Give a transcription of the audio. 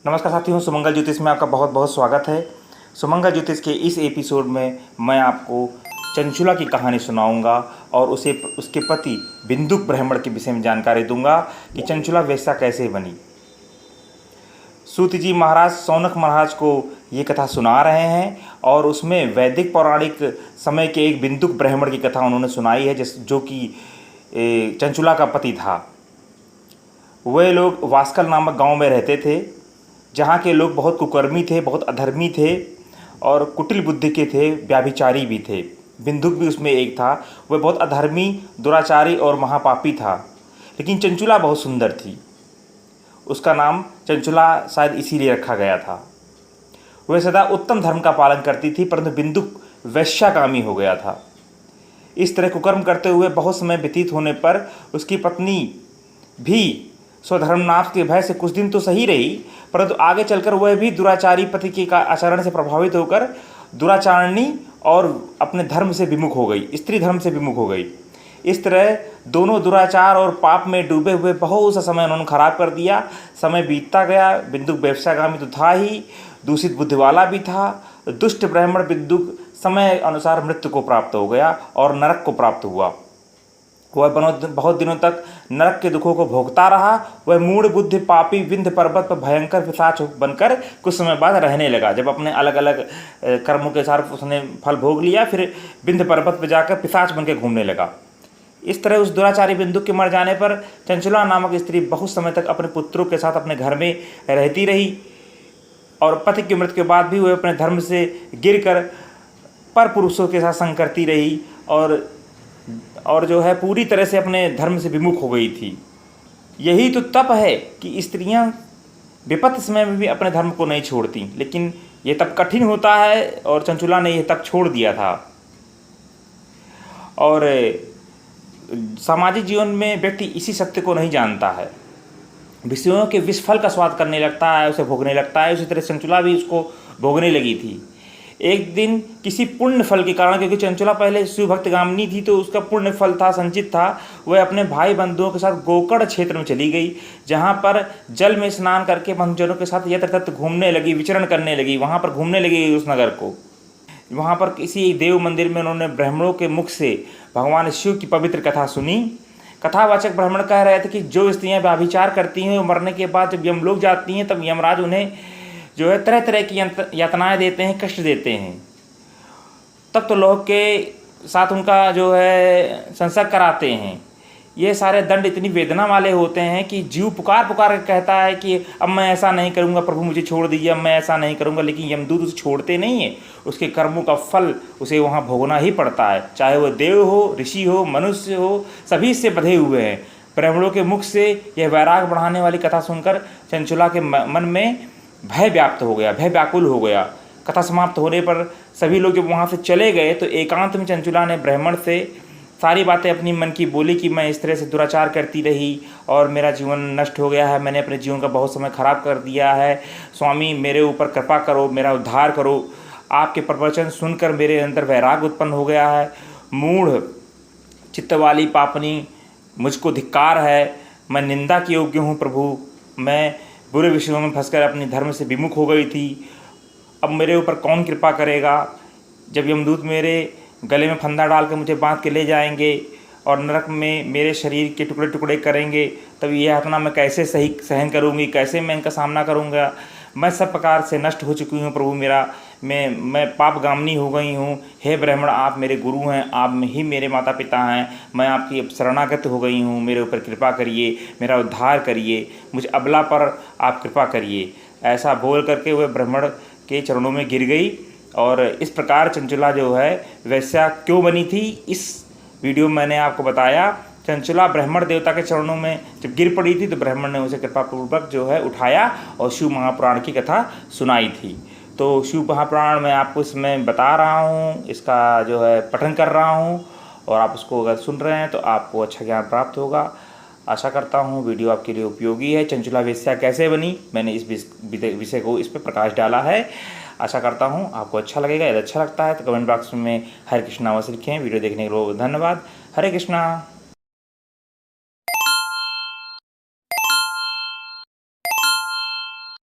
नमस्कार साथियों, सुमंगल ज्योतिष में आपका बहुत बहुत स्वागत है। सुमंगल ज्योतिष के इस एपिसोड में मैं आपको चंचुला की कहानी सुनाऊंगा और उसके पति बिंदुक ब्राह्मण के विषय में जानकारी दूंगा कि चंचुला वेश्या कैसे बनी। सूत जी महाराज सौनक महाराज को ये कथा सुना रहे हैं और उसमें वैदिक पौराणिक समय के एक बिंदुक ब्राह्मण की कथा उन्होंने सुनाई है, जो कि चंचुला का पति था। वे लोग वास्कल नामक गांव में रहते थे, जहाँ के लोग बहुत कुकर्मी थे, बहुत अधर्मी थे और कुटिल बुद्धि के थे, व्याभिचारी भी थे। बिंदुक भी उसमें एक था। वह बहुत अधर्मी, दुराचारी और महापापी था, लेकिन चंचुला बहुत सुंदर थी। उसका नाम चंचुला शायद इसीलिए रखा गया था। वह सदा उत्तम धर्म का पालन करती थी, परंतु बिंदुक वैश्यागामी हो गया था। इस तरह कुकर्म करते हुए बहुत समय व्यतीत होने पर उसकी पत्नी भी स्वधर्मनाश के भय से कुछ दिन तो सही रही, परंतु आगे चलकर वह भी दुराचारी पति के आचरण से प्रभावित होकर दुराचारणी और अपने धर्म से विमुख हो गई, स्त्री धर्म से विमुख हो गई। इस तरह दोनों दुराचार और पाप में डूबे हुए बहुत सा समय उन्होंने खराब कर दिया। समय बीतता गया। बिंदुक व्यवसायगामी तो था ही, दूषित बुद्धि वाला भी था। दुष्ट ब्राह्मण बिंदुक समय अनुसार मृत्यु को प्राप्त हो गया और नरक को प्राप्त हुआ। वह बहुत दिनों तक नरक के दुखों को भोगता रहा। वह मूढ़ बुद्धि पापी विंध्य पर्वत पर भयंकर पिशाच बनकर कुछ समय बाद रहने लगा। जब अपने अलग अलग कर्मों के साथ उसने फल भोग लिया, फिर विंध्य पर्वत पर जाकर पिशाच बनकर घूमने लगा। इस तरह उस दुराचारी बिंदुक के मर जाने पर चंचुला नामक स्त्री बहुत समय तक अपने पुत्रों के साथ अपने घर में रहती रही और पति की मृत्यु के बाद भी वह अपने धर्म से गिरकर पर पुरुषों के साथ संग करती रही और जो है पूरी तरह से अपने धर्म से विमुख हो गई थी। यही तो तप है कि स्त्रियां विपत्ति समय में भी अपने धर्म को नहीं छोड़ती, लेकिन ये तप कठिन होता है और चंचुला ने यह तप छोड़ दिया था। और सामाजिक जीवन में व्यक्ति इसी सत्य को नहीं जानता है, विषयों के विष फल का स्वाद करने लगता है, उसे भोगने लगता है। उसी तरह चंचुला भी उसको भोगने लगी थी। एक दिन किसी पुण्य फल के कारण, क्योंकि चंचुला पहले शिवभक्त गामिनी थी तो उसका पुण्य फल था, संचित था, वह अपने भाई बंधुओं के साथ गोकर्ण क्षेत्र में चली गई, जहाँ पर जल में स्नान करके बंधुजनों के साथ यत्र तत्र घूमने लगी, विचरण करने लगी। वहाँ पर घूमने लगी उस नगर को। वहाँ पर किसी देव मंदिर में उन्होंने ब्राह्मणों के मुख से भगवान शिव की पवित्र कथा सुनी। कथावाचक ब्राह्मण कह रहे थे कि जो स्त्रियाँ व्यभिचार करती हैं, मरने के बाद जब यमलोक जाती हैं तब यमराज उन्हें जो है तरह तरह की यातनाएं देते हैं, कष्ट देते हैं। तब तो लोग के साथ उनका जो है संसर्ग कराते हैं। ये सारे दंड इतनी वेदना वाले होते हैं कि जीव पुकार पुकार कर कहता है कि अब मैं ऐसा नहीं करूँगा, प्रभु मुझे छोड़ दीजिए, अब मैं ऐसा नहीं करूँगा। लेकिन यमदूत उसे छोड़ते नहीं है। उसके कर्मों का फल उसे वहाँ भोगना ही पड़ता है, चाहे वह देव हो, ऋषि हो, मनुष्य हो, सभी से बंधे हुए हैं। ब्राह्मणों के मुख से यह वैराग बढ़ाने वाली कथा सुनकर चंचुला के मन में भय व्याप्त हो गया, भय व्याकुल हो गया। कथा समाप्त होने पर सभी लोग जब वहाँ से चले गए तो एकांत में चंचुला ने ब्राह्मण से सारी बातें अपनी मन की बोली कि मैं इस तरह से दुराचार करती रही और मेरा जीवन नष्ट हो गया है, मैंने अपने जीवन का बहुत समय खराब कर दिया है। स्वामी मेरे ऊपर कृपा करो, मेरा उद्धार करो। आपके प्रवचन सुनकर मेरे अंदर वैराग उत्पन्न हो गया है। मूढ़ चित्त वाली पापनी मुझको धिक्कार है, मैं निंदा के योग्य हूँ प्रभु। मैं बुरे विषयों में फंसकर अपने धर्म से विमुख हो गई थी। अब मेरे ऊपर कौन कृपा करेगा? जब यमदूत मेरे गले में फंदा डाल कर मुझे बांध के ले जाएंगे और नरक में मेरे शरीर के टुकड़े टुकड़े करेंगे, तब यह यातना मैं कैसे सही सहन करूँगी, कैसे मैं इनका सामना करूँगा? मैं सब प्रकार से नष्ट हो चुकी हूँ प्रभु। मैं पापगामिनी हो गई हूँ। हे ब्राह्मण, आप मेरे गुरु हैं, आप ही मेरे माता पिता हैं। मैं आपकी शरणागत हो गई हूँ, मेरे ऊपर कृपा करिए, मेरा उद्धार करिए, मुझे अबला पर आप कृपा करिए। ऐसा बोल करके वह ब्राह्मण के चरणों में गिर गई। और इस प्रकार चंचुला जो है वैश्या क्यों बनी थी, इस वीडियो में मैंने आपको बताया। चंचुला ब्राह्मण देवता के चरणों में जब गिर पड़ी थी तो ब्राह्मण ने उसे कृपापूर्वक जो है उठाया और शिव महापुराण की कथा सुनाई थी। तो शिव महापुराण मैं आपको इसमें बता रहा हूँ, इसका जो है पठन कर रहा हूँ और आप उसको अगर सुन रहे हैं तो आपको अच्छा ज्ञान प्राप्त होगा। आशा करता हूँ वीडियो आपके लिए उपयोगी है। चंचुला वेश्या कैसे बनी, मैंने इस विषय को इस पर प्रकाश डाला है। आशा करता हूँ आपको अच्छा लगेगा। यदि अच्छा लगता है तो कमेंट बॉक्स में हरे कृष्णा अवश्य लिखें। वीडियो देखने के लिए धन्यवाद। हरे कृष्णा।